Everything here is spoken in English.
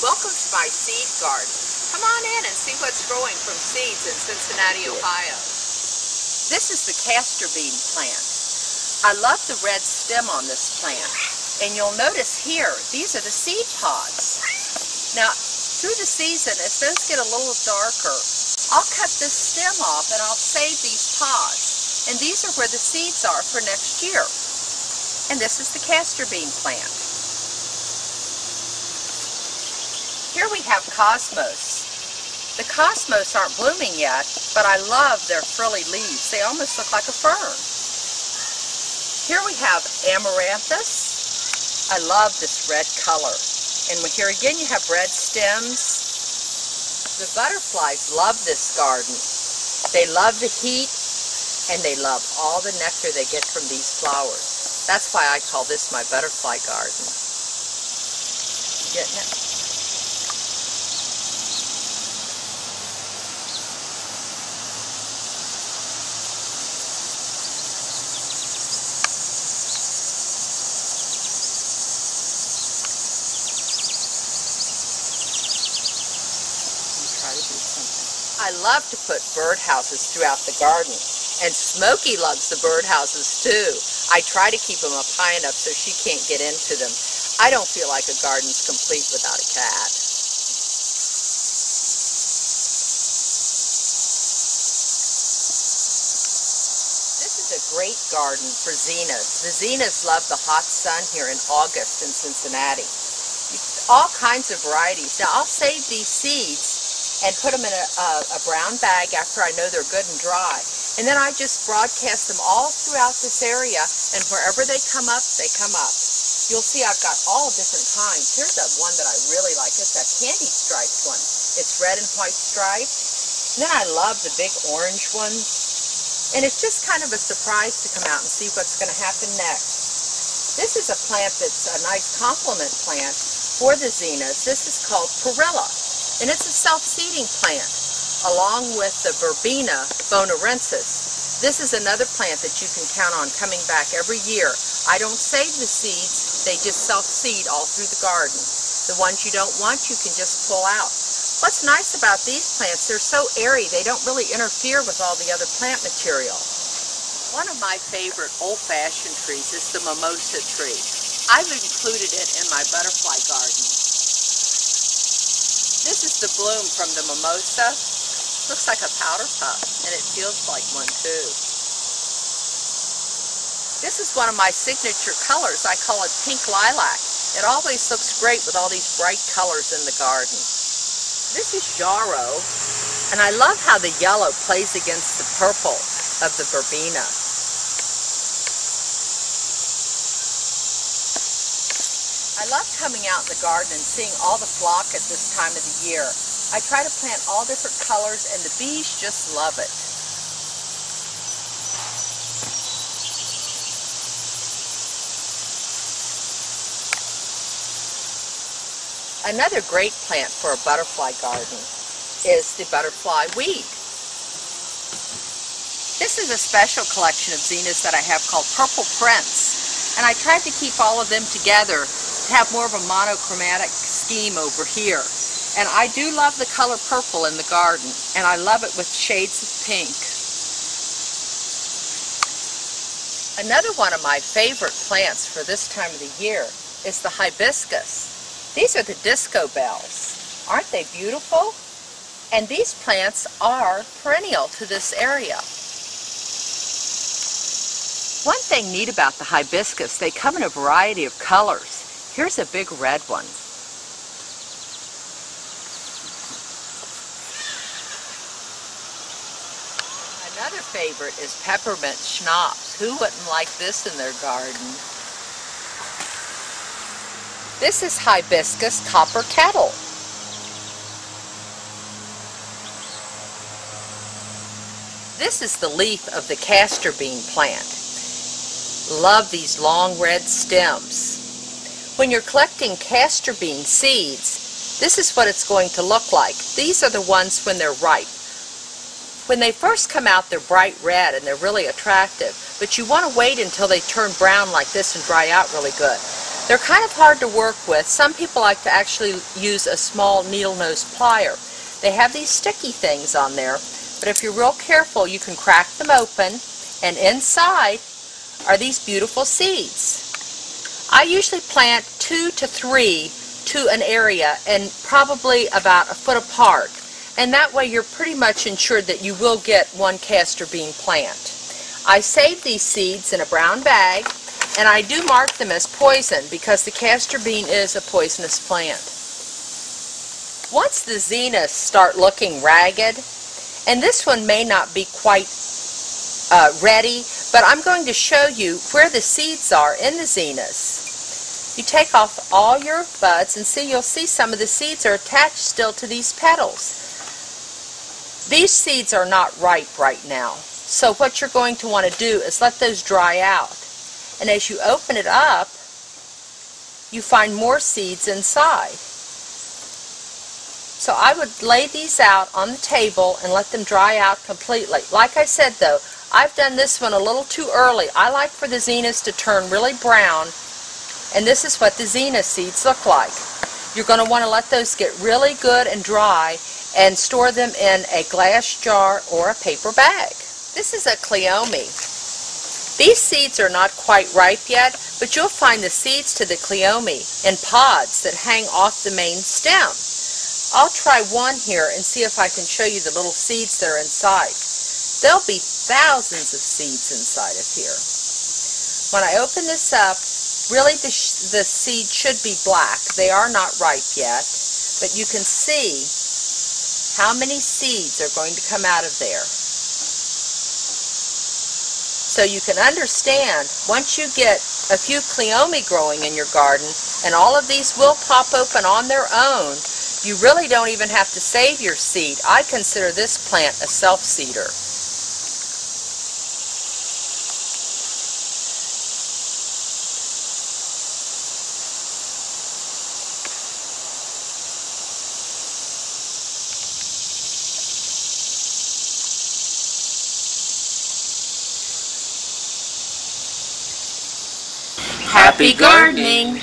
Welcome to my seed garden. Come on in and see what's growing from seeds in Cincinnati, Ohio. This is the castor bean plant. I love the red stem on this plant. And you'll notice here, these are the seed pods. Now, through the season, as those get a little darker, I'll cut this stem off and I'll save these pods. And these are where the seeds are for next year. And this is the castor bean plant. Here we have cosmos. The cosmos aren't blooming yet, but I love their frilly leaves. They almost look like a fern. Here we have amaranthus. I love this red color. And here again you have red stems. The butterflies love this garden. They love the heat and they love all the nectar they get from these flowers. That's why I call this my butterfly garden. You getting it? I love to put birdhouses throughout the garden, and Smokey loves the birdhouses too. I try to keep them up high enough so she can't get into them. I don't feel like a garden's complete without a cat. This is a great garden for zinnias. The zinnias love the hot sun here in August in Cincinnati. All kinds of varieties. Now I'll save these seeds and put them in a brown bag after I know they're good and dry. And then I just broadcast them all throughout this area, and wherever they come up, they come up. You'll see I've got all different kinds. Here's that one that I really like. It's that candy striped one. It's red and white striped. And then I love the big orange ones. And it's just kind of a surprise to come out and see what's going to happen next. This is a plant that's a nice complement plant for the zinnias. This is called perilla. And it's a self-seeding plant, along with the verbena bonarensis. This is another plant that you can count on coming back every year. I don't save the seeds, they just self-seed all through the garden. The ones you don't want, you can just pull out. What's nice about these plants, they're so airy, they don't really interfere with all the other plant material. One of my favorite old-fashioned trees is the mimosa tree. I've included it in my butterfly garden. This is the bloom from the mimosa. Looks like a powder puff, and it feels like one too. This is one of my signature colors. I call it pink lilac. It always looks great with all these bright colors in the garden. This is yarrow, and I love how the yellow plays against the purple of the verbena. I love coming out in the garden and seeing all the flock at this time of the year. I try to plant all different colors and the bees just love it. Another great plant for a butterfly garden is the butterfly weed. This is a special collection of zinnias that I have called Purple Prince, and I tried to keep all of them together, have more of a monochromatic scheme over here. And I do love the color purple in the garden, and I love it with shades of pink. Another one of my favorite plants for this time of the year is the hibiscus. These are the disco bells. Aren't they beautiful? And these plants are perennial to this area. One thing neat about the hibiscus, they come in a variety of colors. Here's a big red one. Another favorite is peppermint schnapps. Who wouldn't like this in their garden? This is hibiscus copper kettle. This is the leaf of the castor bean plant. Love these long red stems. When you're collecting castor bean seeds, this is what it's going to look like. These are the ones when they're ripe. When they first come out, they're bright red and they're really attractive, but you want to wait until they turn brown like this and dry out really good. They're kind of hard to work with. Some people like to actually use a small needle nose plier. They have these sticky things on there, but if you're real careful, you can crack them open, and inside are these beautiful seeds. I usually plant 2 to 3 to an area and probably about a foot apart, and that way you're pretty much ensured that you will get one castor bean plant. I save these seeds in a brown bag, and I do mark them as poison because the castor bean is a poisonous plant. Once the zeniths start looking ragged, and this one may not be quite ready, but I'm going to show you where the seeds are in the zeniths. You take off all your buds and see, you'll see some of the seeds are attached still to these petals. These seeds are not ripe right now, so what you're going to want to do is let those dry out. And as you open it up, you find more seeds inside. So I would lay these out on the table and let them dry out completely. Like I said though, I've done this one a little too early. I like for the zeniths to turn really brown, and this is what the zenith seeds look like. You're going to want to let those get really good and dry and store them in a glass jar or a paper bag. This is a cleome. These seeds are not quite ripe yet, but you'll find the seeds to the cleome in pods that hang off the main stem. I'll try one here and see if I can show you the little seeds that are inside. There'll be thousands of seeds inside of here. When I open this up, really the seed should be black. They are not ripe yet, but you can see how many seeds are going to come out of there. So you can understand, once you get a few cleome growing in your garden, and all of these will pop open on their own, you really don't even have to save your seed. I consider this plant a self-seeder. Happy gardening!